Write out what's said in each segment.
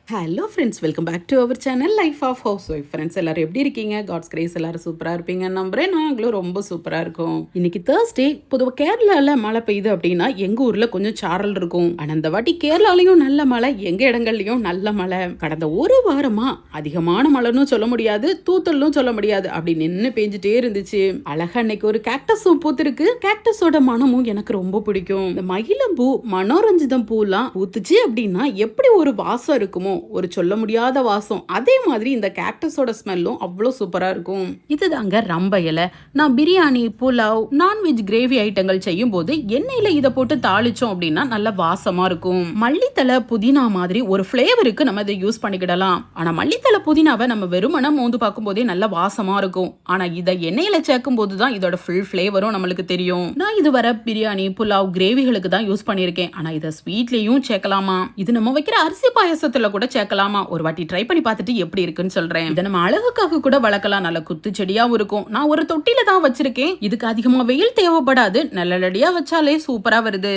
Hello friends, welcome back to our channel life of housewife. Friends எல்லாரும் எப்படி இருக்கீங்க? God's grace எல்லாரும் சூப்பராக இருப்பீங்கன்னு நம்புறேன். நாங்களும் ரொம்ப சூப்பராக இருக்கும். இன்னைக்கு தேர்ஸ்டே. பொதுவாக கேரளாவில் மழை பெய்யுது அப்படின்னா எங்கள் ஊரில் கொஞ்சம் சாரல் இருக்கும். ஆனால் இந்த வாட்டி கேரளாலையும் நல்ல மழை, எங்கள் இடங்கள்லையும் நல்ல மழை. கடந்த ஒரு வாரமாக அதிகமான மழைன்னு சொல்ல முடியாது, தூத்தலும் சொல்ல முடியாது, அப்படி நின்று பெஞ்சிட்டே இருந்துச்சு. அழகா இன்னைக்கு ஒரு கேக்டஸும் பூத்திருக்கு. கேக்டஸோட மனமும் எனக்கு ரொம்ப பிடிக்கும். இந்த மகிழம்பூ, மனோரஞ்சிதம் பூலாம் பூத்துச்சு அப்படின்னா எப்படி ஒரு வாசம் இருக்குமோ, ஒரு சொல்ல முடியாத வாசம். அதே மாதிரி இந்த கேக்டஸோட ஸ்மெல்லும் அவ்வளோ சூப்பரா இருக்கும். இதுதாங்க ரம்ப இலை. நான் பிரியாணி, புலாவ், நான்வெஜ் கிரேவி ஐட்டங்கள் செய்யும் போது எண்ணெயில இதை போட்டு தாளிச்சோம் அப்படின்னா நல்ல வாசமா இருக்கும். மல்லித்தலை, புதினா மாதிரி ஒரு ஃபிளேவருக்கு நம்ம இதை யூஸ் பண்ணிக்கிடலாம். ஆனா மல்லித்தலை, புதினாவை நம்ம வெறுமன மோந்து பார்க்கும் போதே நல்ல வாசமா இருக்கும். ஆனா இதை எண்ணெயில சேர்க்கும் போதுதான் இதோட ஃபுல் ஃபிளேவரும் நம்மளுக்கு தெரியும். நான் இதுவரை பிரியாணி, புலாவ், கிரேவிகளுக்கு தான் யூஸ் பண்ணியிருக்கேன். ஆனா இதை ஸ்வீட்லயும் சேர்க்கலாமா? இது நம்ம வைக்கிற அரிசி பாயசத்துல கூட சேர்க்கலாமா? ஒரு வாட்டி ட்ரை பண்ணி பார்த்துட்டு எப்படி இருக்குன்னு சொல்றேன். இதை நம்ம அழகுக்காக கூட வளர்க்கலாம். நல்ல குத்து செடியாவும் இருக்கும். நான் ஒரு தொட்டில தான் வச்சிருக்கேன். இதுக்கு அதிகமா வெயில் தேவைப்படாது. நல்லடியா வச்சாலே சூப்பரா வருது.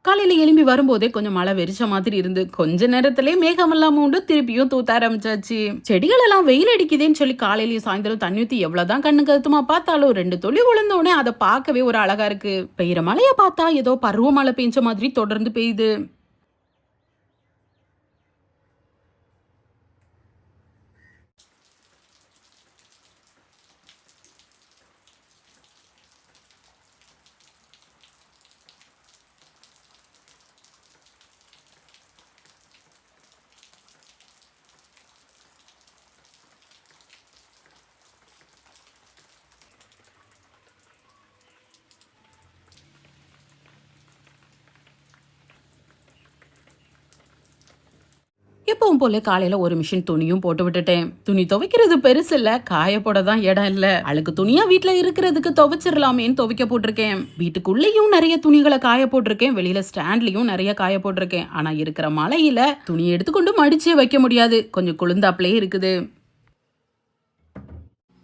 காலையில எழும்பி வரும்போதே கொஞ்சம் மழை வெறிச்ச மாதிரி இருந்து கொஞ்ச நேரத்திலே மேகமெல்லாம் மூண்டு திருப்பியும் தூத்த ஆரம்பிச்சாச்சு. செடிகள் எல்லாம் வெயில் அடிக்குதுன்னு சொல்லி காலையிலயும் சாயந்தரம் தண்ணி ஊத்தி எவ்வளவுதான் கண்ணு கருத்துமா பார்த்தாலும் 2 துளி விழுந்தோடனே அதை பார்க்கவே ஒரு அழகா இருக்கு. பெய்யற மழைய பார்த்தா ஏதோ பருவ மழை பெஞ்ச மாதிரி தொடர்ந்து பெய்யுது. எப்பவும் போல காலையில ஒரு மிஷின் துணியும் போட்டு விட்டுட்டேன். துணி துவைக்கிறது பெருசு இல்ல, காய போட தான் இடம் இல்ல. அழுக்கு துணியா வீட்டுல இருக்கிறதுக்கு துவைச்சிடலாமேன்னு துவைக்க போட்டிருக்கேன். வீட்டுக்குள்ளேயும் நிறைய துணிகளை காய போட்டிருக்கேன். வெளியில ஸ்டாண்ட்லயும் நிறைய காய போட்டிருக்கேன். ஆனா இருக்கிற மழையில துணி எடுத்துக்கொண்டு மடிச்சே வைக்க முடியாது. கொஞ்சம் குளிர்ந்தாப்லயே இருக்குது.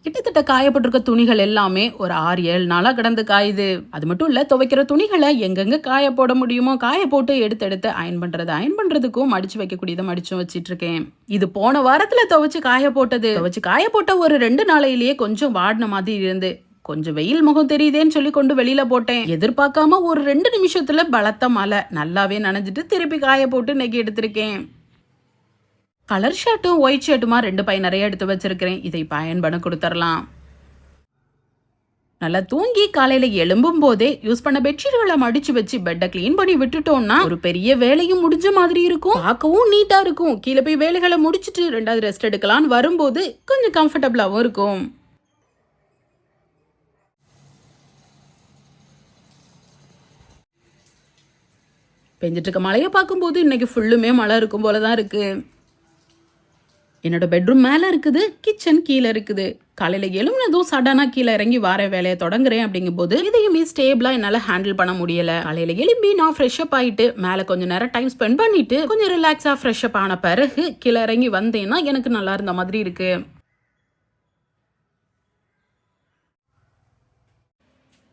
கிட்டத்தட்ட காயப்பட்டிருக்க துணிகள் எல்லாமே ஒரு 6-7 நாளா கிடந்து காயுது. அது மட்டும் இல்ல, துவைக்கிற துணிகளை எங்கெங்க காய போட முடியுமோ காய போட்டு எடுத்து எடுத்து அயன் பண்றதுக்கும் மடிச்சு வைக்கக்கூடியதை மடிச்சும் வச்சிட்டு இருக்கேன். இது போன வாரத்துல துவைச்சு காய போட்டது. துவைச்சு காய போட்ட ஒரு 2 நாளையிலேயே கொஞ்சம் வாடின மாதிரி இருந்து கொஞ்சம் வெயில் முகம் தெரியுதேன்னு சொல்லி கொண்டு வெளியில போட்டேன். எதிர்பார்க்காம ஒரு 2 நிமிஷத்துல பலத்த மழை, நல்லாவே நனைஞ்சிட்டு திருப்பி காய போட்டு இன்னைக்கு எடுத்திருக்கேன். கலர் ஷர்ட்டும் ஒயிட் ஷர்ட்டுமா 2 பை நிறைய எடுத்து வச்சிருக்கிறேன். இதை பயன் பண்ண கொடுத்துடலாம். நல்லா தூங்கி காலையில எழும்பும் போதே யூஸ் பண்ண பெட்ஷீட்களை மடிச்சு வச்சு பெட்டை கிளீன் பண்ணி விட்டுட்டோம்னா ஒரு பெரிய வேலையும் முடிஞ்ச மாதிரி இருக்கும். பார்க்கவும் நீட்டா இருக்கும். கீழே போய் வேலைகளை முடிச்சுட்டு 2வது ரெஸ்ட் எடுக்கலான்னு வரும்போது கொஞ்சம் கம்ஃபர்டபுளாகவும் இருக்கும். பெஞ்சிட்டு இருக்க மழையை பார்க்கும்போது இன்னைக்கு ஃபுல்லுமே மழை இருக்கும் போலதான் இருக்கு. என்னோட பெட்ரூம் மேலே இருக்குது, கிச்சன் கீழே இருக்குது. காலையில் எழும்னதும் சடனாக கீழே இறங்கி வார வேலையை தொடங்குறேன். அப்படிங்கும்போது இதையுமே ஸ்டேபிளாக என்னால் ஹேண்டில் பண்ண முடியல. காலையில் எழும்பி நான் ஃப்ரெஷ்அப் ஆகிட்டு மேலே கொஞ்சம் நேரம் டைம் ஸ்பெண்ட் பண்ணிட்டு கொஞ்சம் ரிலாக்ஸாக ஃப்ரெஷ்அப் ஆன பிறகு கீழே இறங்கி வந்தேன்னா எனக்கு நல்லா இருந்த மாதிரி இருக்கு.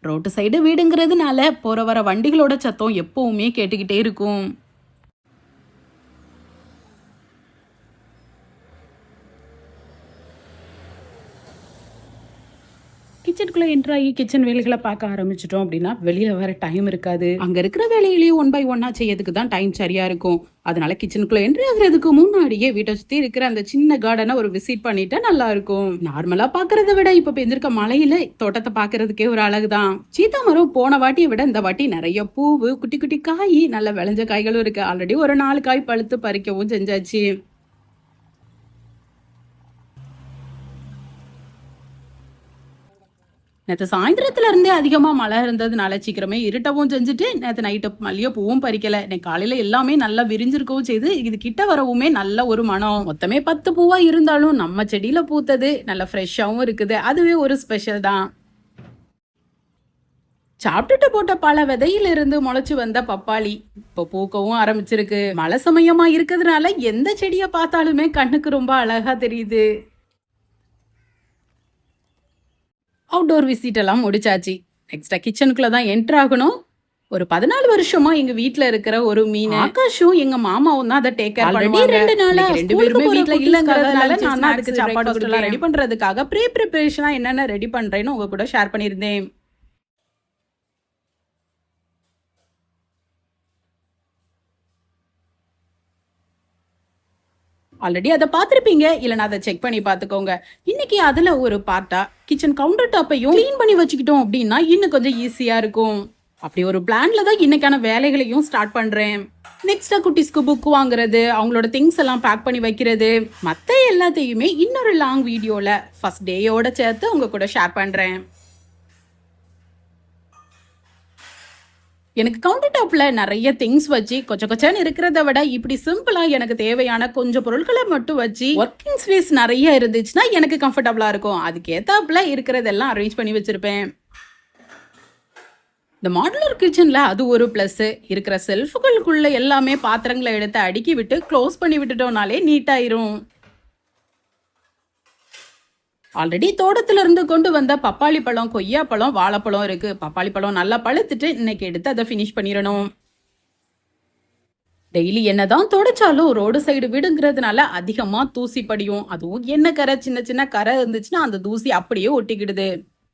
ரோட்டு சைடு வீடுங்கிறதுனால போற வர வண்டிகளோட சத்தம் எப்பவுமே கேட்டுக்கிட்டே இருக்கும். கிச்சனுக்குள்ள என்ட்ரு ஆகி கிச்சன் வேலைகளை பார்க்க ஆரம்பிச்சிட்டோம் அப்படின்னா வெளியில வர டைம் இருக்காது. அங்க இருக்கிற வேலைகளையும் 1 by 1 செய்யறதுக்கு தான் டைம் சரியா இருக்கும். அதனால கிச்சனுக்குள்ள என்ட்ரி ஆகுறதுக்கு முன்னாடியே வீட்டை சுத்தி இருக்கிற அந்த சின்ன கார்டனை ஒரு விசிட் பண்ணிட்டா நல்லா இருக்கும். நார்மலா பாக்குறத விட இப்ப பெஞ்சிருக்க மழையில தோட்டத்தை பாக்குறதுக்கே ஒரு அழகுதான். சீத்தா மரம் போன வாட்டியை விட இந்த வாட்டி நிறைய பூவு, குட்டி குட்டி காய், நல்ல விளைஞ்ச காய்களும் இருக்கு. ஆல்ரெடி ஒரு 4 காய் பழுத்து பறிக்கவும் செஞ்சாச்சு. நேற்று சாயந்தரத்துல இருந்தே அதிகமா மழை இருந்ததுனால சீக்கிரமே இருட்டவும் செஞ்சுட்டு நேற்று நைட்டு மல்லிகை பூவும் பறிக்கல. இன்னைக்கு காலையில எல்லாமே நல்லா விரிஞ்சிருக்கவும் செய்து இது கிட்ட வரவுமே நல்ல ஒரு மனம். மொத்தமே 10 பூவா இருந்தாலும் நம்ம செடியில பூத்தது நல்ல ஃப்ரெஷ்ஷாவும் இருக்குது. அதுவே ஒரு ஸ்பெஷல் தான். சாப்பிட்டுட்டு போட்ட பல விதையில இருந்து முளைச்சு வந்த பப்பாளி இப்போ பூக்கவும் ஆரம்பிச்சிருக்கு. மழை சமயமா இருக்கிறதுனால எந்த செடியை பார்த்தாலுமே கண்ணுக்கு ரொம்ப அழகா தெரியுது. அவுட்டோர் விசிட் எல்லாம் முடிச்சாச்சு. நெக்ஸ்ட்டாக கிச்சனுக்குள்ளே தான் என்ட்ரு ஆகணும். ஒரு 14 வருஷமா எங்க வீட்ல இருக்கிற ஒரு மீன் ஆகாஷும் எங்க மாமாவும் தான் அதை டேக் கேர் பண்ணுவாங்க. 2 நாளா 2 பேருமே வீட்ல இல்லங்கறதுனால நான் தான் அதுக்கு சாப்பாடு ரெடி பண்றதுக்காக ப்ரிப்பரேஷனா என்னென்ன ரெடி பண்றேன்னு உங்க கூட ஷேர் பண்ணியிருந்தேன். ஆல்ரெடி அதை பார்த்துருப்பீங்க, இல்லைன்னா அதை செக் பண்ணி பார்த்துக்கோங்க. இன்னைக்கு அதில் ஒரு பார்ட்டா கிச்சன் கவுண்டர் டாப்பையும் க்ளீன் பண்ணி வச்சுக்கிட்டோம் அப்படின்னா இன்னும் கொஞ்சம் ஈஸியாக இருக்கும். அப்படி ஒரு பிளான்ல தான் இன்னைக்கான வேலைகளையும் ஸ்டார்ட் பண்ணுறேன். நெக்ஸ்டா குட்டிஸ்க்கு புக் வாங்குறது, அவங்களோட திங்ஸ் எல்லாம் பேக் பண்ணி வைக்கிறது, மற்ற எல்லாத்தையுமே இன்னொரு லாங் வீடியோவில் ஃபர்ஸ்ட் டேயோட சேர்த்து உங்க கூட ஷேர் பண்ணுறேன். எனக்கு கவுண்டர் டாப்ல நிறைய திங்ஸ் வச்சு கொச்சன்னு இருக்கிறத விட இப்படி சிம்பிளா எனக்கு தேவையான கொஞ்சம் பொருட்களை மட்டும் வச்சு ஒர்க்கிங் ஸ்பேஸ் நிறைய இருந்துச்சுன்னா எனக்கு கம்ஃபர்டபுளா இருக்கும். அதுக்கு ஏத்தாப்புல இருக்கிறதெல்லாம் அரேஞ்ச் பண்ணி வச்சிருப்பேன். இந்த மாடுலர் கிச்சன்ல அது ஒரு பிளஸ். இருக்கிற செல்ஃபுகளுக்குள்ள எல்லாமே பாத்திரங்களை எடுத்து அடுக்கி விட்டு க்ளோஸ் பண்ணி விட்டுட்டோம்னாலே நீட்டாயிரும். ஆல்ரெடி தோட்டத்துல இருந்து கொண்டு வந்த பப்பாளி பழம், கொய்யா பழம், வாழைப்பழம் இருக்கு. பப்பாளி பழம் நல்லா பழுத்துட்டு இன்னைக்கு எடுத்து அதை ஃபினிஷ் பண்ணிடணும். டெய்லி என்னதான் தொடச்சாலும் ரோடு சைடு வீடுங்கிறதுனால அதிகமா தூசி படியும். அதுவும் என்ன கரை, சின்ன சின்ன கரை இருந்துச்சுன்னா அந்த தூசி அப்படியே ஒட்டிக்கிடுது.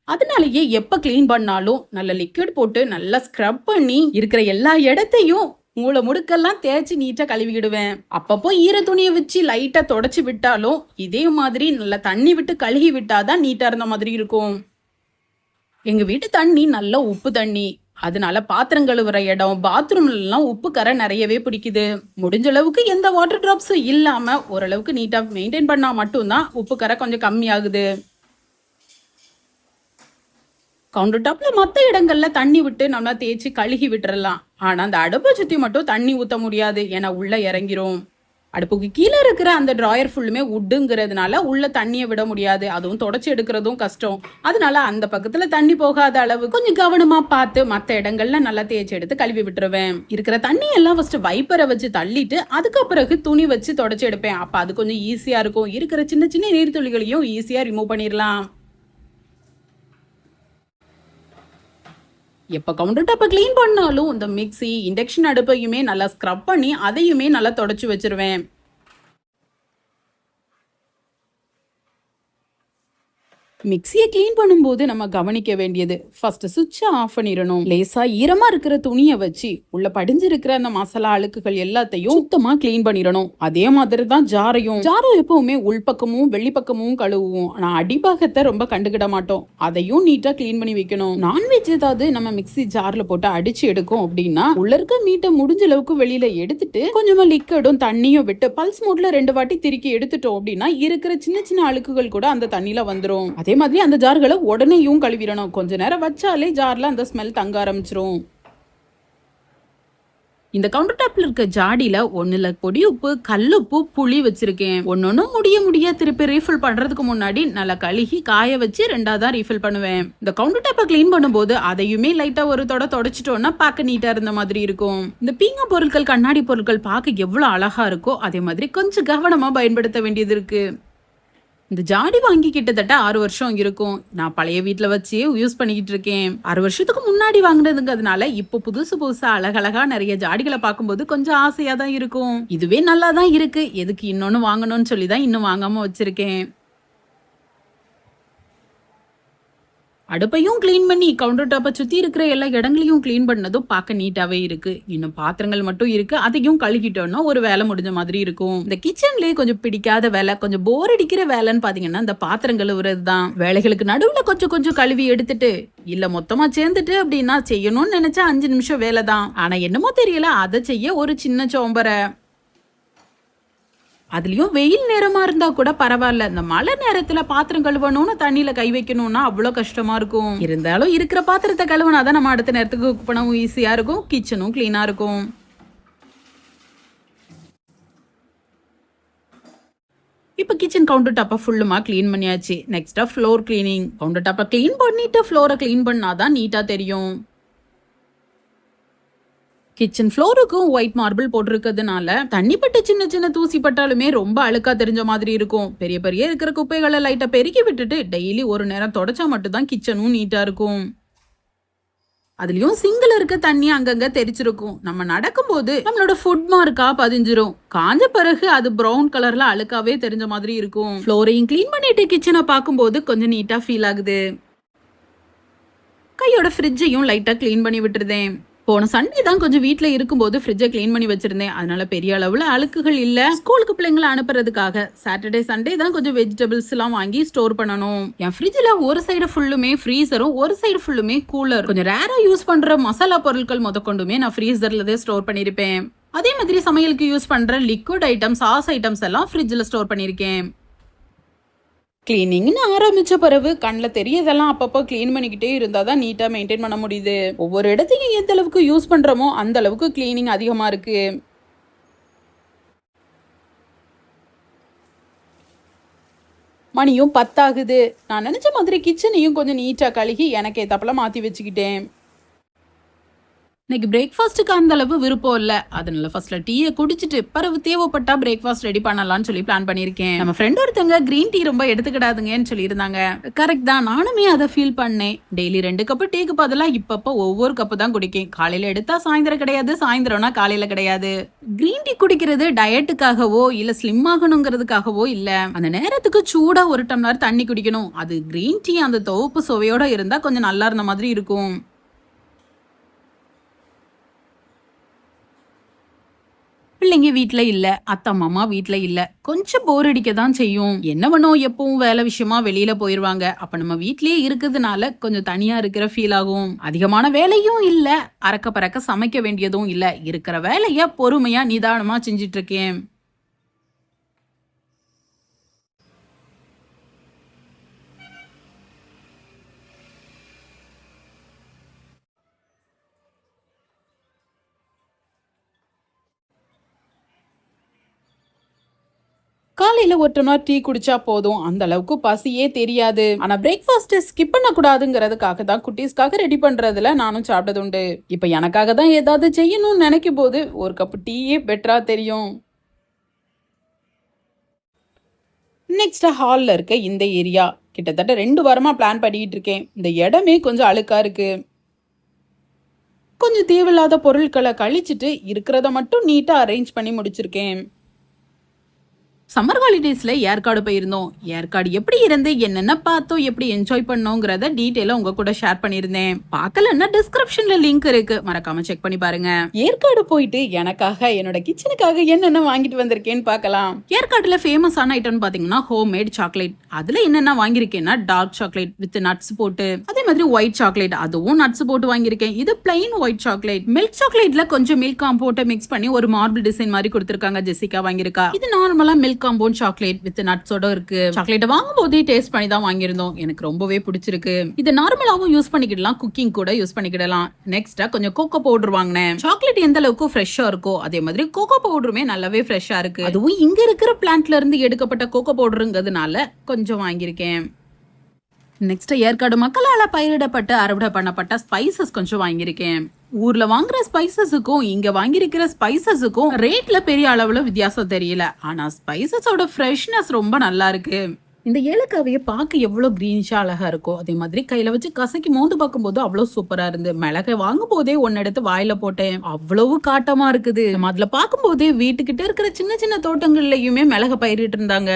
அதனாலயே எப்ப கிளீன் பண்ணாலும் நல்ல லிக்விட் போட்டு நல்லா ஸ்க்ரப் பண்ணி இருக்கிற எல்லா இடத்தையும் மூளை முடுக்கெல்லாம் தேய்ச்சி நீட்டா கழுவிடுவேன். அப்பப்போ ஈர துணியை வச்சு லைட்டா தொடச்சி விட்டாலும் இதே மாதிரி நல்லா தண்ணி விட்டு கழுகி விட்டாதான் நீட்டா இருந்த மாதிரி இருக்கும். எங்க வீட்டு தண்ணி நல்ல உப்பு தண்ணி. அதனால பாத்திரம் கழுவுற இடம், பாத்ரூம்ல எல்லாம் உப்பு கரை நிறையவே பிடிக்குது. முடிஞ்ச அளவுக்கு எந்த வாட்டர் டிராப்ஸும் இல்லாம ஓரளவுக்கு நீட்டா மெயின்டைன் பண்ணா மட்டும்தான் உப்பு கரை கொஞ்சம் கம்மி ஆகுது. கவுண்டர் டாப்ல மற்ற இடங்கள்ல தண்ணி விட்டு நல்லா தேய்ச்சி கழுகி விட்டுறலாம். ஆனா அந்த அடுப்பை சுத்தி மட்டும் தண்ணி ஊத்த முடியாது, ஏன்னா உள்ள இறங்கிரும். அடுப்புக்கு கீழே இருக்கிற அந்த டிராயர் ஃபுல்லுமே உட்டுங்கிறதுனால உள்ள தண்ணியை விட முடியாது. அதுவும் தொடச்சி எடுக்கிறதும் கஷ்டம். அதனால அந்த பக்கத்துல தண்ணி போகாத அளவு கொஞ்சம் கவனமா பார்த்து மற்ற இடங்கள்ல நல்லா தேய்ச்சி எடுத்து கழுவி விட்டுருவேன். இருக்கிற தண்ணி எல்லாம் ஃபர்ஸ்ட் வைப்பரை வச்சு தள்ளிட்டு அதுக்கு பிறகு துணி வச்சு தொடச்சி எடுப்பேன். அப்ப அது கொஞ்சம் ஈஸியா இருக்கும். இருக்கிற சின்ன சின்ன நீர்த்துளிகளையும் ஈஸியா ரிமூவ் பண்ணிடலாம். எப்போ கவுண்டர் டாப்பை க்ளீன் பண்ணாலும் இந்த மிக்ஸி, இண்டக்ஷன் அடுப்பையுமே நல்லா ஸ்க்ரப் பண்ணி அதையுமே நல்லா தொடச்சி வச்சிருவேன். மிக்சியை கிளீன் பண்ணும்போது நம்ம கவனிக்க வேண்டியது ஃபர்ஸ்ட் சுவிட்சை ஆஃப் பண்ணிடணும். லேசா ஈரமா இருக்கிற துணியை வச்சு உள்ள படிஞ்சிருக்கிற அந்த மசாலா அழுக்குகள் எல்லாத்தையும் சுத்தமா கிளீன் பண்ணிடணும். அதே மாதிரி தான் ஜாரும் எப்பவுமே உள்பக்கமும் வெளிப்பக்கமும் கழுவுவோம். ஆனா அடிபாகத்தை ரொம்ப கண்டுக்கிட மாட்டோம். அதையும் நீட்டா கிளீன் பண்ணி வைக்கணும். நான்வெஜ் ஏதாவது நம்ம மிக்சி ஜார்ல போட்டு அடிச்சு எடுக்கும் அப்படின்னா உள்ள இருக்க மீட்டை முடிஞ்ச அளவுக்கு வெளியில எடுத்துட்டு கொஞ்சமா லிக்விடும் தண்ணியும் விட்டு பல்ஸ் மோட்ல 2 வாட்டி திருக்கி எடுத்துட்டோம் அப்படின்னா இருக்கிற சின்ன சின்ன அழுக்குகள் கூட அந்த தண்ணியில வந்துடும். அதே மாதிரி அந்த ஜார்களை உடனேயும் கழுவிடணும். கொஞ்ச நேரம் வச்சாலே ஜார்ல அந்த ஸ்மெல் தங்க ஆரம்பிச்சிரும். இந்த கவுண்டர் டாப்ல இருக்க ஜாடியில ஒண்ணுல பொடி உப்பு, கல்லுப்பு, புளி வச்சிருக்கேன். ஒன்னொன்னும் முடிய திருப்பி ரீஃபில் பண்றதுக்கு முன்னாடி நல்லா கழுகி காய வச்சு 2ஆவதா ரீஃபில் பண்ணுவேன். இந்த கவுண்டர் டாப்பை கிளீன் பண்ணும்போது அதையுமே லைட்டா ஒரு தொடச்சிட்டோம்னா பார்க்க நீட்டா இருந்த மாதிரி இருக்கும். இந்த பீங்கா பொருட்கள், கண்ணாடி பொருட்கள் பார்க்க எவ்வளவு அழகா இருக்கோ அதே மாதிரி கொஞ்சம் கவனமா பயன்படுத்த வேண்டியது இருக்கு. இந்த ஜாடி வாங்கி கிட்டத்தட்ட 6 வருஷம் இருக்கும். நான் பழைய வீட்டில் வச்சு யூஸ் பண்ணிக்கிட்டு இருக்கேன். 6 வருஷத்துக்கு முன்னாடி வாங்கினதுங்கிறதுனால இப்போ புதுசா அழகழகா நிறைய ஜாடிகளை பார்க்கும்போது கொஞ்சம் ஆசையா தான் இருக்கும். இதுவே நல்லா தான் இருக்கு, எதுக்கு இன்னொன்னு வாங்கணும்னு சொல்லி தான் இன்னும் வாங்காம வச்சிருக்கேன். அடுப்பையும் கிளீன் பண்ணி கவுண்டர் டாப்பை சுற்றி இருக்கிற எல்லா இடங்களையும் கிளீன் பண்ணதும் பார்க்க நீட்டாகவே இருக்கு. இன்னும் பாத்திரங்கள் மட்டும் இருக்கு, அதையும் கழுகிட்டோம்னா ஒரு வேலை முடிஞ்ச மாதிரி இருக்கும். இந்த கிச்சன்லேயே கொஞ்சம் பிடிக்காத வேலை, கொஞ்சம் போர் அடிக்கிற வேலைன்னு பார்த்தீங்கன்னா இந்த பாத்திரம் கழுவுறது தான். வேலைகளுக்கு நடுவில் கொஞ்சம் கழுவி எடுத்துட்டு இல்லை மொத்தமாக சேர்ந்துட்டு அப்படின்னா செய்யணும்னு நினைச்சா 5 நிமிஷம் வேலை தான். ஆனால் என்னமோ தெரியல, அதை செய்ய ஒரு சின்ன சோம்பரை. அதுலயும் வெயில் நேரமா இருந்தா கூட பரவாயில்ல, இந்த மழை நேரத்துல பாத்திரம் கழுவணும்னு தண்ணியில கை வைக்கணும்னா அவ்வளவு கஷ்டமா இருக்கும். இருந்தாலும் இருக்கிற பாத்திரத்தை கழுவுனாதான் நம்ம அடுத்த நேரத்துக்கு குக் பண்ணவும் ஈஸியா இருக்கும், கிச்சனும் கிளீனா இருக்கும். இப்ப கிச்சன் கவுண்டர் டாப்பை ஃபுல்லுமா கிளீன் பண்ணியாச்சு. நெக்ஸ்டா ஃப்ளோர் கிளீனிங். கவுண்டர் டாப்பை கிளீன் பண்ணிட்டு ஃப்ளோரை கிளீன் பண்ணாதான் நீட்டா தெரியும். கிச்சன் ஃப்ளோருக்கும் ஒயிட் மார்பிள் போட்டிருக்கிறதுனால தண்ணிப்பட்டு சின்ன தூசி பட்டாலுமே ரொம்ப அழுக்கா தெரிஞ்ச மாதிரி இருக்கும். பெரிய இருக்கிற குப்பைகளை லைட்டா பெருக்கி விட்டுட்டு டெய்லி ஒரு நேரம் தொடச்சா மட்டும்தான் கிச்சனும் நீட்டா இருக்கும். அதுலயும் சிங்கிள் இருக்க தண்ணி அங்கங்க தெரிச்சிருக்கும். நம்ம நடக்கும் போது நம்மளோட ஃபுட் மார்க்கா பதிஞ்சிரும். காஞ்ச பிறகு அது பிரவுன் கலர்ல அழுக்காவே தெரிஞ்ச மாதிரி இருக்கும். ஃப்ளோரையும் கிளீன் பண்ணிட்டு கிச்சனை பார்க்கும்போது கொஞ்சம் நீட்டா ஃபீல் ஆகுது. கையோட ஃப்ரிட்ஜையும் லைட்டா கிளீன் பண்ணி விட்டுருதேன். போன சண்டே தான் கொஞ்சம் வீட்டுல இருக்கும்போது ஃப்ரிட்ஜை கிளீன் பண்ணி வச்சிருந்தேன். அதனால பெரிய அளவுல அழுக்குகள் இல்ல. ஸ்கூலுக்கு பிள்ளைங்களை அனுப்புறதுக்காக சாட்டர்டே சண்டே தான் கொஞ்சம் வெஜிடபிள்ஸ் எல்லாம் வாங்கி ஸ்டோர் பண்ணணும். என் ஃப்ரிட்ஜ்ல ஒரு சைடு ஃபுல்லுமே ஃப்ரீசரும் ஒரு சைடு ஃபுல்லுமே கூலர். கொஞ்சம் ரேரா யூஸ் பண்ற மசாலா பொருட்கள் முதற்கொண்டுமே நான் ஃப்ரீசர்ல தான் ஸ்டோர் பண்ணிருப்பேன். அதே மாதிரி சமையலுக்கு யூஸ் பண்ற லிக்விட் ஐட்டம்ஸ், சாஸ் ஐட்டம்ஸ் எல்லாம் ஃப்ரிட்ஜ்ல ஸ்டோர் பண்ணிருக்கேன். கிளீனிங்னு ஆரம்பிச்ச பிறகு கண்ணில் தெரியதெல்லாம் அப்பப்போ கிளீன் பண்ணிக்கிட்டே இருந்தால் தான் நீட்டாக மெயின்டைன் பண்ண முடியுது. ஒவ்வொரு இடத்தையும் எந்த அளவுக்கு யூஸ் பண்ணுறோமோ அந்த அளவுக்கு கிளீனிங் அதிகமாக இருக்கு. மணியும் 10 ஆகுது. நான் நினச்ச மாதிரி கிச்சனையும் கொஞ்சம் நீட்டாக கழுகி எனக்கு ஏத்தாப்புல மாற்றி வச்சுக்கிட்டேன். இன்னைக்கு பிரேக்ஃபாஸ்ட்டுக்கு அந்த அளவு விருப்பம் இல்ல. அதனால ஃபர்ஸ்ட்ல டீயை குடிச்சிட்டு பிறகு தேவைப்பட்டா பிரேக்ஃபாஸ்ட் ரெடி பண்ணலாம்னு சொல்லி பிளான் பண்ணிருக்கேன். நம்ம ஃப்ரெண்ட் ஒருத்தங்க கிரீன் டீ ரொம்ப எடுத்துக்கிடாதுங்கன்னு சொல்லி இருந்தாங்க. கரெக்ட் தான், நானுமே அதை ஃபீல் பண்ணேன். டெய்லி 2 கப்பு டீக்கு பதிலாக இப்பப்போ ஒவ்வொரு கப்பு தான் குடிக்கேன். காலையில எடுத்தா சாயந்தரம் கிடையாது, சாயந்தரம்னா காலையில கிடையாது. கிரீன் டீ குடிக்கிறது டயட்டுக்காகவோ இல்ல ஸ்லிம் ஆகணுங்கிறதுக்காகவோ இல்ல. அந்த நேரத்துக்கு சூடா 1 டம்ளர் தண்ணி குடிக்கணும். அது கிரீன் டீ அந்த துவப்பு சுவையோட இருந்தா கொஞ்சம் நல்லா இருந்த மாதிரி இருக்கும். பிள்ளைங்க வீட்டுல இல்ல, அத்தை மாமா வீட்டுல இல்ல. கொஞ்சம் போர் அடிக்க தான் செய்யும். என்ன பண்ணும், எப்பவும் வேலை விஷயமா வெளியில போயிருவாங்க. அப்ப நம்ம வீட்லயே இருக்கிறதுனால கொஞ்சம் தனியா இருக்கிற ஃபீல் ஆகும். அதிகமான வேலையும் இல்ல, அறக்க பறக்க சமைக்க வேண்டியதும் இல்ல. இருக்கிற வேலைய பொறுமையா நிதானமா செஞ்சிட்டு இருக்கேன். காலையில 1 டம்ளர் டீ குடிச்சா போதும், அந்த அளவுக்கு பசியே தெரியாது. ஆனா பிரேக்ஃபாஸ்ட் ஸ்கிப் பண்ண கூடாதுங்கிறதுக்காக தான் குட்டீஸ்க்காக ரெடி பண்றதுல நானும் சாப்பிட்டது உண்டு. இப்ப எனக்காக தான் ஏதாவது செய்யணும்னு நினைக்கும் போது 1 கப் டீயே பெட்டரா தெரியும். நெக்ஸ்ட் ஹால்ல இருக்க இந்த ஏரியா கிட்டத்தட்ட 2 வாரமா பிளான் பண்ணிட்டு இருக்கேன். இந்த இடமே கொஞ்சம் அழுக்கா இருக்கு. கொஞ்சம் தேவையில்லாத பொருட்களை கழிச்சிட்டு இருக்கிறத மட்டும் நீட்டா அரேஞ்ச் பண்ணி முடிச்சிருக்கேன். சம்மர் ஹாலிடேஸ்ல ஏற்காடு போயிருந்தோம். ஏற்காடு எப்படி இருந்து என்னென்ன பார்த்தோம், எப்படி என்ஜாய் பண்ணோங்கிறத டீட்டெயிலா உங்க கூட ஷேர் பண்ணிருந்தேன். பார்க்கலன்னா டிஸ்கிரிப்ஷன்ல லிங்க் இருக்கு, மறக்காம செக் பண்ணி பாருங்க. ஏற்காடு போயிட்டு எனக்காக என்னோட கிச்சனுக்காக என்னென்ன வாங்கிட்டு வந்திருக்கேன்னு பார்க்கலாம். ஏற்காடுல ஃபேமஸான ஐட்டம் பாத்தீங்கன்னா ஹோம் மேட் சாக்லேட். அதுல என்னென்ன வாங்கியிருக்கேன்னா டார்க் சாக்லேட் வித் நட்ஸ் போட்டு, அதே மாதிரி ஒயிட் சாக்லேட் அதுவும் நட்ஸ் போட்டு வாங்கியிருக்கேன். இது பிளைன் ஒயிட் சாக்லேட். மில்க் சாக்லேட்ல கொஞ்சம் மில்க் காம்பவுண்டை மிக்ஸ் பண்ணி ஒரு மார்பிள் டிசைன் மாதிரி கொடுத்திருக்காங்க. ஜெசிகா வாங்கியிருக்கா. இது நார்மலா மில்க் காம்பவுண்ட் சாக்லேட் வித் நட்ஸோட இருக்கு. சாக்லேட் வாங்கும் போதே டேஸ்ட் பண்ணி தான் வாங்கியிருந்தோம். எனக்கு ரொம்பவே பிடிச்சிருக்கு. இது நார்மலாவும் யூஸ் பண்ணிக்கிடலாம், குக்கிங் கூட யூஸ் பண்ணிக்கிடலாம். நெக்ஸ்டா கொஞ்சம் கோகோ பவுடர் வாங்கினேன். சாக்லேட் எந்த அளவுக்கு ஃப்ரெஷ்ஷா இருக்கோ அதே மாதிரி கோகோ பவுடருமே நல்லாவே ஃப்ரெஷ்ஷா இருக்கு. அதுவும் இங்க இருக்கிற பிளான்ட்ல இருந்து எடுக்கப்பட்ட கோகோ பவுடருங்கிறதுனால கொஞ்சம் வாங்கியிருக்கேன். நெக்ஸ்ட் ஏற்காடு மக்களால பயிரிடப்பட்டு அறுவடை பண்ணப்பட்ட ஸ்பைசஸ் கொஞ்சம் வாங்கியிருக்கேன். ஊர்ல வாங்குற ஸ்பைசஸுக்கும் இங்க வாங்கியிருக்கிற ஸ்பைசஸுக்கும் ரேட்ல பெரிய அளவுல வித்தியாசம் தெரியல. ஆனா ஸ்பைசஸோட ஃப்ரெஷ்னஸ் ரொம்ப நல்லா இருக்கு. இந்த ஏலக்காவையை பார்க்க எவ்வளவு கிரீனிஷா அழகா இருக்கும். அதே மாதிரி கையில வச்சு கசக்கி மோந்து பார்க்கும் போது அவ்வளவு சூப்பரா இருந்து. மிளகை வாங்கும் போதே 1 எடுத்து வாயில போட்டேன். அவ்வளவு காட்டமா இருக்குது. நம்ம அதுல பார்க்கும் போதே வீட்டுக்கிட்ட இருக்கிற சின்ன சின்ன தோட்டங்கள்லயுமே மிளகை பயிரிட்டு இருந்தாங்க.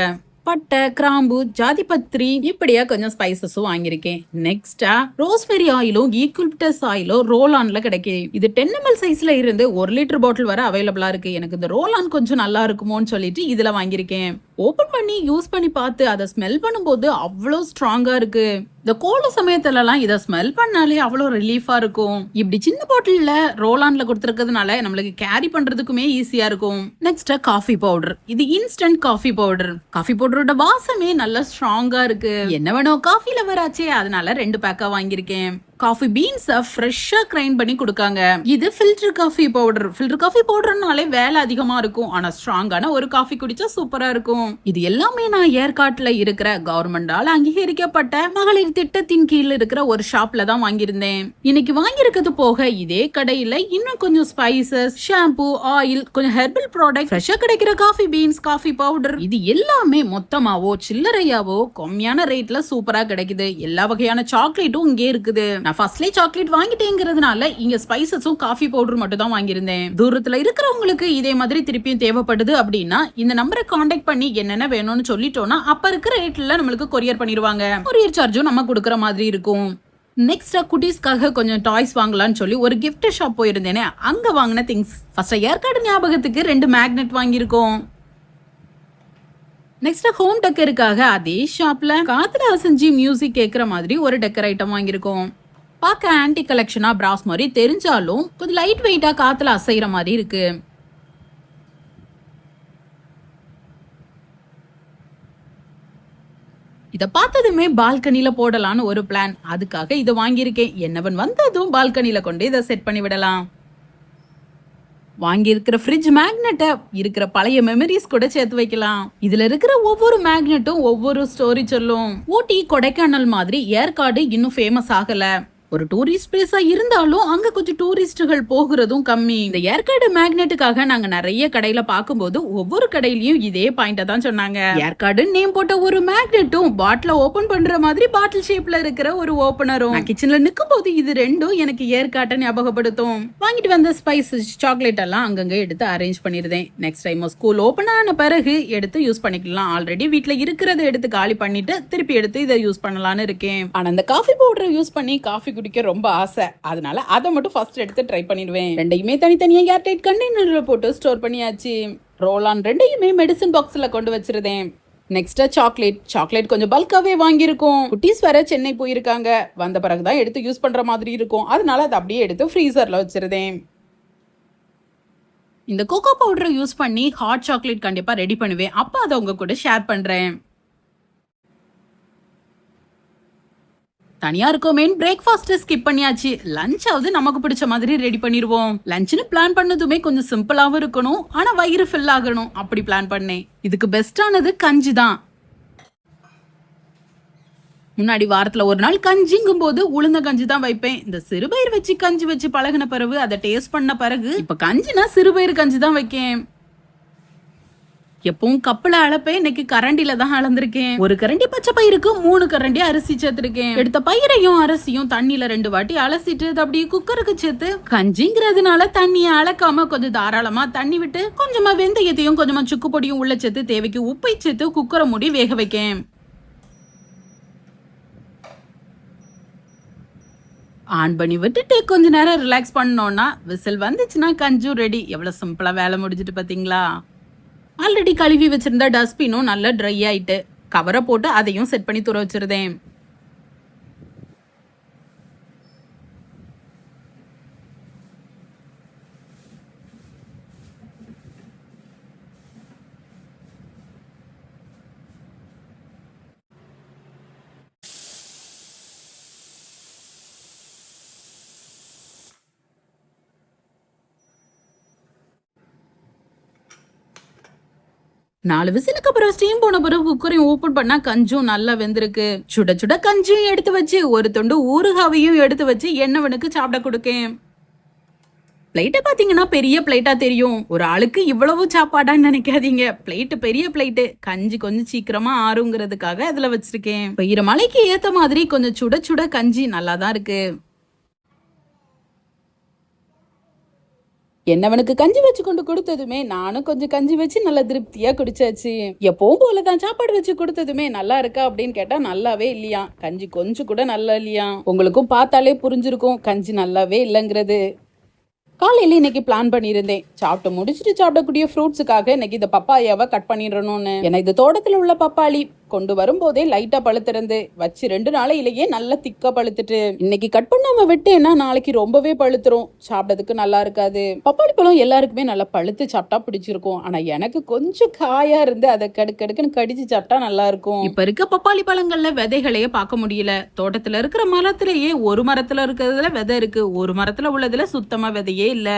பட்டை, கிராம்பு, ஜாதிபத்திரி இப்படியா கொஞ்சம் ஸ்பைசஸும் வாங்கியிருக்கேன். நெக்ஸ்டா ரோஸ்மெரி ஆயிலும் ஈக்குவல்டஸ் ஆயிலும் ரோல் ஆன்ல கிடைக்கும். இது 10 ml சைஸ்ல இருந்து 1 லிட்டர் பாட்டில் வரை அவைலபிளா இருக்கு. எனக்கு இந்த ரோல் ஆன் கொஞ்சம் நல்லா இருக்குமோன்னு சொல்லிட்டு இதுல வாங்கியிருக்கேன். ஓபன் பண்ணி யூஸ் பண்ணி பார்த்து அதை ஸ்மெல் பண்ணும்போது அவ்வளோ ஸ்ட்ராங்கா இருக்கு. இந்த கோல்டு சமயத்துலலாம் இதை ஸ்மெல் பண்ணாலே அவ்வளோ ரிலீஃபா இருக்கும். இப்படி சின்ன பாட்டில்ல ரோலான்ல கொடுத்துருக்கிறதுனால நம்மளுக்கு கேரி பண்றதுக்குமே ஈஸியா இருக்கும். Next coffee powder. இது இன்ஸ்டன்ட் காஃபி பவுடர். காஃபி பவுடரோட வாசமே நல்லா ஸ்ட்ராங்கா இருக்கு. என்ன வேணும், காஃபி லவர் ஆச்சே, அதனால 2 பேக்கா வாங்கியிருக்கேன். காஃபி பீன்ஸை ஃப்ரெஷ்ஷா கிரைண்ட் பண்ணி கொடுக்காங்க. இது filter coffee powder. Filter coffee பவுடர்னாலே வேலை அதிகமா இருக்கும். ஆனா ஸ்ட்ராங்கான ஒரு காஃபி குடிச்சா சூப்பரா இருக்கும். இது எல்லாமே நான் ஏற்காட்டுல இருக்கிற கவர்மெண்டால அங்கீகரிக்கப்பட்ட மகளிர் திட்டத்தின் கீழ் இருக்கிற ஒரு ஷாப்ல தான் வாங்கியிருந்தேன். இன்னைக்கு வாங்கியிருக்கிறது போக இதே கடையில இன்னும் கொஞ்சம் ஸ்பைசஸ், ஷாம்பு, ஆயில், கொஞ்சம் ஹெர்பல் ப்ராடக்ட், ஃப்ரெஷ்ஷா கிடைக்கிற காஃபி பீன்ஸ், காஃபி பவுடர் இது எல்லாமே மொத்தமாவோ சில்லறையாவோ கம்மியான ரேட்ல சூப்பரா கிடைக்குது. எல்லா வகையான சாக்லேட்டும் இங்கே இருக்குது. நான் ஃபர்ஸ்ட்லேயே சாக்லேட் வாங்கிட்டேங்கிறதுனால இங்க ஸ்பைசஸும் காஃபி பவுடர் மட்டும் தான் வாங்கியிருந்தேன். தூரத்துல இருக்கிறவங்களுக்கு இதே மாதிரி திருப்பியும் தேவைப்படுது அப்படின்னா இந்த நம்பரை காண்டாக்ட் பண்ணி என்னென்ன வேணும்னு சொல்லிட்டோம்னா அப்ப இருக்கிற ரேட்ல நம்மளுக்கு கொரியர் பண்ணிடுவாங்க. கொரியர் சார்ஜும் நம்ம கொடுக்குற மாதிரி இருக்கும். நெக்ஸ்டா குட்டீஸ்க்காக கொஞ்சம் டாய்ஸ் வாங்கலாம்னு சொல்லி ஒரு கிஃப்ட் ஷாப் போயிருந்தேனே, அங்க வாங்கின திங்ஸ். ஃபர்ஸ்ட் ஏற்காடு ஞாபகத்துக்கு 2 மேக்னெட் வாங்கியிருக்கோம். நெக்ஸ்ட் ஹோம் டெக்கருக்காக அதே ஷாப்ல காத்துல அசைஞ்சு மியூசிக் கேட்குற மாதிரி ஒரு டெக்கர் ஐட்டம் வாங்கியிருக்கோம். பார்க்க ஆன்டி கலெக்ஷனா பிராஸ் மாதிரி தெரிஞ்சாலும் கொஞ்சம் லைட் வெயிட்டா காத்துல அசைகிற மாதிரி இருக்கு. இத பார்த்ததுமே பால்கனில போடலான்னு ஒரு பிளான். அதுக்காக இதை வாங்கியிருக்கேன். என்னவன் வந்ததும் பால்கனில கொண்டு இதை செட் பண்ணி விடலாம். வாங்கி இருக்கிற ஃப்ரிட்ஜ் மேக்னெட்டை இருக்கிற பழைய மெமரிஸ் கூட சேர்த்து வைக்கலாம். இதுல இருக்கிற ஒவ்வொரு மேக்னெட்டும் ஒவ்வொரு ஸ்டோரி சொல்லும். ஊட்டி கொடைக்கானல் மாதிரி ஏற்காடு இன்னும் ஃபேமஸ் ஆகல. ஒரு டூரிஸ்ட் பிளேஸா இருந்தாலும் அங்க கொஞ்சம் டூரிஸ்டுகள் போகிறதும் கம்மி. இந்த ஏற்காடு மேக்னெட்டுக்காக நாங்க நிறைய கடையில பார்க்கும்போது ஒவ்வொரு கடையிலயும் இதே பாயிண்ட தான் சொன்னாங்க. ஏற்காடு நேம் போட்ட ஒரு மேக்னெட்டும் பாட்டில ஓபன் பண்ற மாதிரி பாட்டில் ஷேப்ல இருக்கிற ஒரு ஓபனரும். கிச்சன்ல நிக்கும் போது இது ரெண்டும் எனக்கு ஏற்காட்டை ஞாபகப்படுத்தும். வாங்கிட்டு வந்த ஸ்பைசஸ் சாக்லேட் எல்லாம் அங்கங்க எடுத்து அரேஞ்ச் பண்ணிருந்தேன். நெக்ஸ்ட் டைம் ஸ்கூல் ஓபன் ஆன பிறகு எடுத்து யூஸ் பண்ணிக்கலாம். ஆல்ரெடி வீட்டுல இருக்கிறத எடுத்து காலி பண்ணிட்டு திருப்பி எடுத்து இதை யூஸ் பண்ணலாம்னு இருக்கேன். ஆனா அந்த காஃபி பவுடரை யூஸ் பண்ணி காஃபி குடிக்க ரொம்ப ஆசை. அதனால அதை மட்டும் ஃபர்ஸ்ட் எடுத்து ட்ரை பண்ணிடுவேன். ரெண்டையுமே தனித்தனியா ஏர்டைட் கண்டெய்னர்ல போட்டு ஸ்டோர் பண்ணியாச்சு. ரோல் ஆன் ரெண்டையுமே மெடிசன் பாக்ஸ்ல கொண்டு வச்சிருந்தேன். நெக்ஸ்டா சாக்லேட் கொஞ்சம் பல்காவே வாங்கியிருக்கோம். குட்டீஸ் வேற சென்னை போயிருக்காங்க. வந்த பிறகுதான் எடுத்து யூஸ் பண்ற மாதிரி இருக்கும். அதனால அதை அப்படியே எடுத்து ஃப்ரீசர்ல வச்சிருந்தேன். இந்த கோகோ பவுடரை யூஸ் பண்ணி ஹாட் சாக்லேட் கண்டிப்பா ரெடி பண்ணுவேன். அப்ப அதை உங்க கூட ஷேர் பண்றேன். தனியா இருக்கோமே பிரேக்ஃபாஸ்ட் ஸ்கிப் பண்ணியாச்சு. லஞ்சாவது நமக்கு பிடிச்ச மாதிரி ரெடி பண்ணிடுவோம். லஞ்ச்னு பிளான் பண்ணதுமே கொஞ்சம் சிம்பிளாவும் இருக்கணும், ஆனா வயிறு ஃபில் ஆகணும். அப்படி பிளான் பண்ணேன். இதுக்கு பெஸ்டானது கஞ்சி தான். முன்னாடி வாரத்துல ஒரு நாள் கஞ்சிங்கும் போது உளுந்த கஞ்சி தான் வைப்பேன். இந்த சிறுபயிர் வச்சு கஞ்சி வச்சு பழகின பிறகு அதை டேஸ்ட் பண்ண பிறகு இப்ப கஞ்சினா சிறுபயிர் கஞ்சி தான் வைக்கேன். எப்பவும் கப்பல அளப்பேன். இன்னைக்கு கரண்டில தான் அளந்திருக்கேன். ஒரு கரண்டி பச்சை பயிருக்கு 3 கரண்டி அரிசி சேர்த்திருக்கேன். எடுத்த பயிரையும் அரிசியும் தண்ணியில 2 வாட்டி அலசிட்டு அப்படியே குக்கருக்கு சேர்த்து கஞ்சிங்கிறதுனால தண்ணியை அளக்காம கொஞ்சம் தாராளமா தண்ணி விட்டு கொஞ்சமா வெந்தயத்தையும் கொஞ்சமா சுக்கு பொடியும் உள்ள சேர்த்து தேவைக்கு உப்பை சேர்த்து குக்கரை மூடி வேக வைக்கேன். ஆன் பண்ணி விட்டுட்டு கொஞ்ச நேரம் ரிலாக்ஸ் பண்ணோம்னா விசில் வந்துச்சுன்னா கஞ்சும் ரெடி. எவ்வளவு சிம்பிளா வேலை முடிஞ்சிட்டு பாத்தீங்களா? ஆல்ரெடி கழுவி வச்சிருந்த டஸ்ட்பினும் நல்லா ட்ரை ஆயிட்டு கவரை போட்டு அதையும் செட் பண்ணி தூர வச்சிருந்தேன். நாலு விசிலுக்கு அப்புறம் ஸ்டீம் போன பிறகு குக்கரையும் ஓபன் பண்ணா கஞ்சும் நல்லா வெந்திருக்கு. சுட சுட கஞ்சியும் எடுத்து வச்சு ஒரு தொண்டு ஊறுகாவையும் எடுத்து வச்சு என்னவனுக்கு சாப்பிட கொடுக்கேன். பிளேட்டை பாத்தீங்கன்னா பெரிய பிளேட்டா தெரியும். ஒரு ஆளுக்கு இவ்வளவு சாப்பாடான்னு நினைக்காதீங்க. பிளேட்டு பெரிய பிளேட்டு. கஞ்சி கொஞ்சம் சீக்கிரமா ஆறுங்கிறதுக்காக அதுல வச்சிருக்கேன். பெய்யற மழைக்கு ஏத்த மாதிரி கொஞ்சம் சுட சுட கஞ்சி நல்லா தான் இருக்கு. என்னவனுக்கு கஞ்சி வச்சு கொண்டு கொடுத்ததுமே நானும் கொஞ்சம் கஞ்சி வச்சு நல்லா திருப்தியா குடிச்சாச்சு. எப்பவும் போலதான் சாப்பாடு வச்சு கொடுத்ததுமே நல்லா இருக்கா அப்படின்னு கேட்டா நல்லாவே இல்லையா. கஞ்சி கொஞ்சம் கூட நல்லா இல்லையா. உங்களுக்கும் பார்த்தாலே புரிஞ்சிருக்கும் கஞ்சி நல்லாவே இல்லைங்கிறது. காலையில இன்னைக்கு பிளான் பண்ணியிருந்தேன். சாப்பிட்டு முடிச்சுட்டு சாப்பிடக்கூடிய ஃப்ரூட்ஸுக்காக இன்னைக்கு இந்த பப்பாயாவை கட் பண்ணிடணும்னு. ஏன்னா இது தோட்டத்துல உள்ள பப்பாளி. கொண்டு வரும்போதே லைட்டா பழுத்திருந்து வச்சு 2 நாளையிலேயே நல்லா திக்கா பழுத்துட்டு இன்னைக்கு கட் பண்ணாம விட்டேன்னா நாளைக்கு ரொம்பவே பழுத்துரும். சாப்பிடறதுக்கு நல்லா இருக்காது. பப்பாளி பழம் எல்லாருக்குமே நல்லா பழுத்து சாப்பிட்டா பிடிச்சிருக்கும். ஆனா எனக்கு கொஞ்சம் காயா இருந்து அதை கடுக்கடுக்குன்னு கடிச்சு சாப்பிட்டா நல்லா இருக்கும். இப்ப இருக்க பப்பாளி பழங்கள்ல விதைகளையே பார்க்க முடியல. தோட்டத்துல இருக்கிற மரத்திலேயே ஒரு மரத்துல இருக்கிறதுல விதை இருக்கு, ஒரு மரத்துல உள்ளதுல சுத்தமா விதையே இல்ல.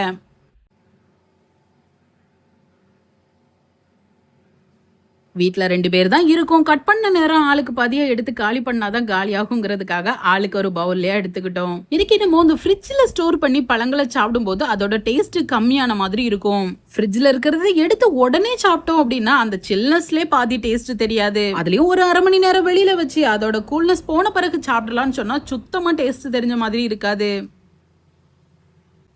வீட்ல 2 பேர் தான் இருக்கும். கட் பண்ண நேரம் ஆளுக்கு பாதியா எடுத்து காலி பண்ணாதான் காலி ஆகுங்கிறதுக்காக ஆளுக்கு ஒரு பவுல்லயே எடுத்துக்கிட்டோம். இருக்கணும் இந்த ஃப்ரிட்ஜ்ல ஸ்டோர் பண்ணி பழங்களை சாப்பிடும் போது அதோட டேஸ்ட் கம்மியான மாதிரி இருக்கும். ஃப்ரிட்ஜ்ல இருக்கிறத எடுத்து உடனே சாப்பிட்டோம் அப்படின்னா அந்த சில்னஸ்லயே பாதி டேஸ்ட் தெரியாது. அதுலயும் ஒரு 1/2 மணி நேரம் வெளியில வச்சு அதோட கூல்னஸ் போன பிறகு சாப்பிடலாம்னு சொன்னா சுத்தமா டேஸ்ட் தெரிஞ்ச மாதிரி இருக்காது.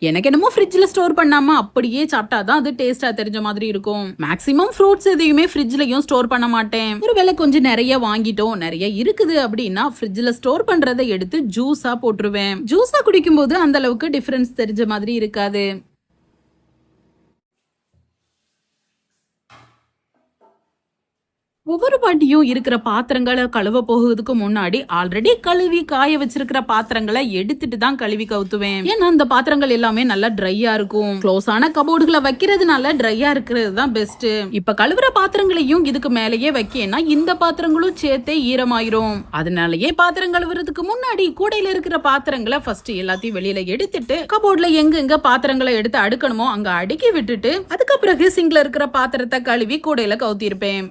எனக்கு என்னமோ ஃப்ரிட்ஜ்ல ஸ்டோர் பண்ணாம அப்படியே சாப்பிட்டாதான் அது டேஸ்டா தெரிஞ்ச மாதிரி இருக்கும். மேக்ஸிமம் ஃப்ரூட்ஸ் எதையுமே ஃப்ரிட்ஜ்லயும் ஸ்டோர் பண்ண மாட்டேன். ஒருவேளை கொஞ்சம் நிறைய வாங்கிட்டோம், நிறைய இருக்குது அப்படின்னா ஃப்ரிட்ஜ்ல ஸ்டோர் பண்றதை எடுத்து ஜூஸா போட்டுருவேன். ஜூஸா குடிக்கும் போது அந்த அளவுக்கு டிஃபரன்ஸ் தெரிஞ்ச மாதிரி இருக்காது. ஒவ்வொரு பாட்டியும் இருக்கிற பாத்திரங்களை கழுவ போகிறதுக்கு முன்னாடி ஆல்ரெடி கழுவி காய வச்சிருக்கிற பாத்திரங்களை எடுத்துட்டு தான் கழுவி கவுத்துவேன். ஏன்னா அந்த பாத்திரங்கள் எல்லாமே நல்லா ட்ரையா இருக்கும். க்ளோஸ் ஆன கபோர்டுகளை வைக்கிறதுனால ட்ரையா இருக்கிறது தான் பெஸ்ட். இப்ப கழுவுற பாத்திரங்களையும் இதுக்கு மேலேயே வைக்கேன்னா இந்த பாத்திரங்களும் சேர்த்தே ஈரமாயிரும். அதனாலயே பாத்திரம் கழுவுறதுக்கு முன்னாடி கூடையில இருக்கிற பாத்திரங்களை ஃபர்ஸ்ட் எல்லாத்தையும் வெளியில எடுத்துட்டு கபோர்ட்ல எங்க பாத்திரங்களை எடுத்து அடுக்கணுமோ அங்க அடுக்கி விட்டுட்டு அதுக்கப்புறம் சிங்க்ல இருக்கிற பாத்திரத்தை கழுவி கூடையில கவுத்தி இருப்பேன்.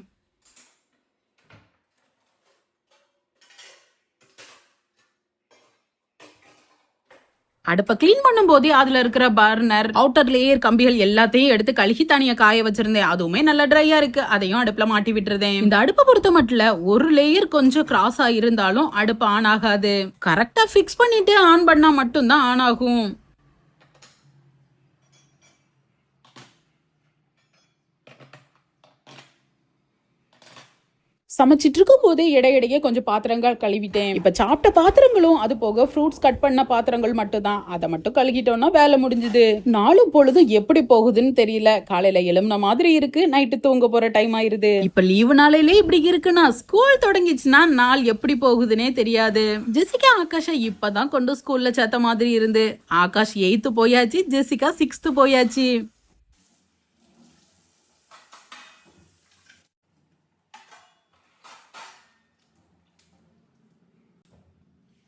அடுப்பை கிளீன் பண்ணும் போதே அதுல இருக்கிற பர்னர், அவுட்டர் லேயர் கம்பிகள் எல்லாத்தையும் எடுத்து கழுகி தனியா காய வச்சிருந்தேன். அதுவுமே நல்லா ட்ரையா இருக்கு. அதையும் அடுப்புல மாட்டி விட்டுருந்தேன். இந்த அடுப்பை பொறுத்த மட்டும் ஒரு லேயர் கொஞ்சம் கிராஸ் ஆயிருந்தாலும் அடுப்பு ஆன் ஆகாது. கரெக்டா பிக்ஸ் பண்ணிட்டு ஆன் பண்ணா மட்டும்தான் ஆன் ஆகும். சமைச்சிட்டு இருக்கும் போதே இடையிடையே கொஞ்சம் பாத்திரங்கள் கழுவிட்டேன். இப்ப சாப்பிட்ட பாத்திரங்களும் அது போக ஃப்ரூட்ஸ் கட் பண்ண பாத்திரங்கள் மட்டும் தான். அதை மட்டும் கழுகிட்டோம்னா வேலை முடிஞ்சுது. நாளும் பொழுதும் எப்படி போகுதுன்னு தெரியல. காலையில எழும்பின மாதிரி இருக்கு, நைட்டு தூங்க போற டைம் ஆயிருது. இப்ப லீவு நாளையிலே இப்படி இருக்குன்னா ஸ்கூல் தொடங்கிச்சுன்னா நாள் எப்படி போகுதுன்னே தெரியாது. ஜெசிகா ஆகாஷா இப்பதான் கொண்டு ஸ்கூல்ல சேர்த்த மாதிரி இருந்து. ஆகாஷ் 8th போயாச்சு, ஜெசிகா 6th போயாச்சு.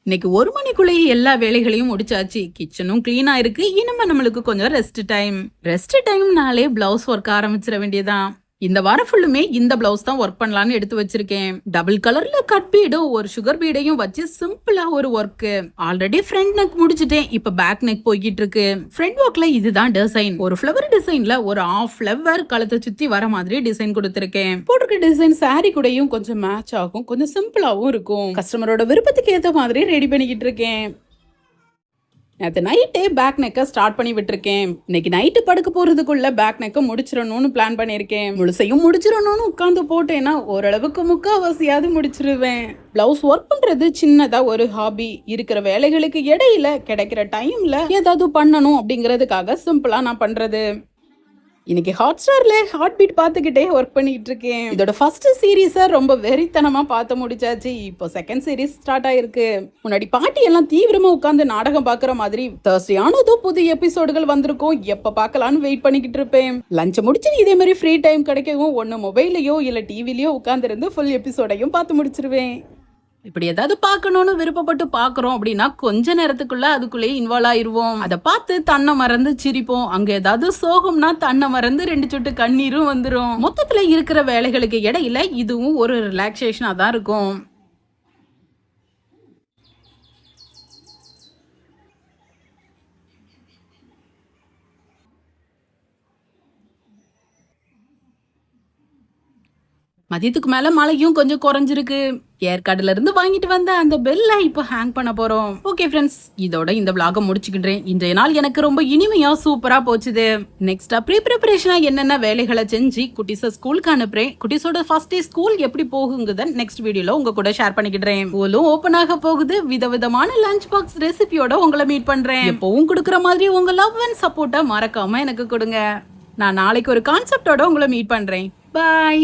இன்னைக்கு 1 மணிக்குள்ளேயே எல்லா வேலைகளையும் முடிச்சாச்சு. கிச்சனும் கிளீனா இருக்கு. இனிமே நம்மளுக்கு கொஞ்சம் ரெஸ்ட் டைம்னாலே பிளவுஸ் ஒர்க் ஆரம்பிச்சிட வேண்டியதான். இந்த வாரம் ஃபுல்லுமே இந்த பிளவுஸ் தான் ஒர்க் பண்ணலான்னு எடுத்து வச்சிருக்கேன். டபுள் கலர்ல கட் பீடும் ஒரு சுகர் பீடையும் வச்சு சிம்பிளா ஒரு ஒர்க். ஆல்ரெடி ஃப்ரண்ட் நெக் முடிச்சிட்டேன். இப்ப பேக் நெக் போய்கிட்டு இருக்கு. ஃப்ரண்ட் ஒர்க்ல இதுதான் டிசைன். ஒரு ஃபிளவர் டிசைன்ல ஒரு ஆஃப் ஃபிளவர் கழுத்தை சுத்தி வர மாதிரி டிசைன் கொடுத்திருக்கேன். போட்டிருக்க டிசைன் சாரி கூடயும் கொஞ்சம் மேட்ச் ஆகும், கொஞ்சம் சிம்பிளாவும் இருக்கும். கஸ்டமரோட விருப்பத்துக்கு ஏத்த மாதிரி ரெடி பண்ணிக்கிட்டு இருக்கேன். நேற்று நைட்டே பேக் நெக்கை ஸ்டார்ட் பண்ணி விட்டுருக்கேன். இன்னைக்கு நைட்டு படுக்க போறதுக்குள்ள பேக் நெக்கை முடிச்சிடணும்னு பிளான் பண்ணியிருக்கேன். முழுசையும் முடிச்சிடணும்னு உட்காந்து போட்டேன்னா ஓரளவுக்கு முக்காவாசியாவது முடிச்சிருவேன். பிளவுஸ் ஒர்க் பண்றது சின்னதா ஒரு ஹாபி. இருக்கிற வேலைகளுக்கு இடையில கிடைக்கிற டைம்ல ஏதாவது பண்ணணும் அப்படிங்கறதுக்காக சிம்பிளா நான் பண்றது. இன்னைக்கு ஹாட்ஸ்டார்ல ஹார்ட் பீட் பார்த்துக்கிட்டே ஒர்க் பண்ணிட்டு இருக்கேன். இதோட ஃபர்ஸ்ட் சீரீஸை ரொம்ப வெறித்தனமா பார்த்து முடிச்சாச்சு. இப்போ செகண்ட் சீரீஸ் ஸ்டார்ட் ஆயிருக்கு. முன்னாடி பாட்டி எல்லாம் தீவிரமா உட்காந்து நாடகம் பாக்குற மாதிரி Thursday ஆனதும் புது எபிசோடுகள் வந்திருக்கும். எப்ப பார்க்கலான்னு வெயிட் பண்ணிக்கிட்டு இருப்பேன். லஞ்ச் முடிச்சு இதே மாதிரி ஃப்ரீ டைம் கிடைக்கவும் ஒன்னு மொபைலையோ இல்ல டிவிலயோ உட்கார்ந்து இருந்து ஃபுல் எபிசோடையும் பார்த்து முடிச்சிருவேன். இப்படி ஏதாவது பார்க்கணும்னு விருப்பப்பட்டு பாக்குறோம் அப்படின்னா கொஞ்ச நேரத்துக்குள்ள அதுக்குள்ளேயே இன்வால்வ் ஆயிருவோம். அதை பார்த்து தன்னை மறந்து சிரிப்போம். அங்க ஏதாவது சோகம்னா தன்னை மறந்து 2 சொட்டு கண்ணீரும் வந்துரும். மொத்தத்துல இருக்கிற வேலைகளுக்கு இடையில இதுவும் ஒரு ரிலாக்ஸேஷனா தான் இருக்கும். மதியத்துக்கு மேல மழையும் கொஞ்சம் குறைஞ்சிருக்கு. ஏற்காடுல இருந்து வாங்கிட்டு வந்த அந்த பெல்ல இப்ப ஹேங் பண்ண போறோம். ஓகே ஃப்ரெண்ட்ஸ், இதோட இந்த விளாக முடிச்சுக்கின்றேன். இன்றைய நாள் எனக்கு ரொம்ப இனிமையா சூப்பரா போச்சுது. நெக்ஸ்டா ப்ரீ ப்ரிப்பரேஷனா என்னென்ன வேலைகளை செஞ்சு குட்டிஸை ஸ்கூலுக்கு அனுப்புறேன். குட்டிஸோட ஃபர்ஸ்ட் டே ஸ்கூல் எப்படி போகுங்குத நெக்ஸ்ட் வீடியோல உங்க கூட ஷேர் பண்ணிக்கிடுறேன். ஸ்கூலும் ஓபன் ஆக போகுது. விதவிதமான லஞ்ச் பாக்ஸ் ரெசிபியோட உங்களை மீட் பண்றேன். எப்பவும் கொடுக்குற மாதிரி உங்க லவ் அண்ட் சப்போர்ட்டை மறக்காம எனக்கு கொடுங்க. நான் நாளைக்கு ஒரு கான்செப்டோட உங்களை மீட் பண்றேன். பாய்.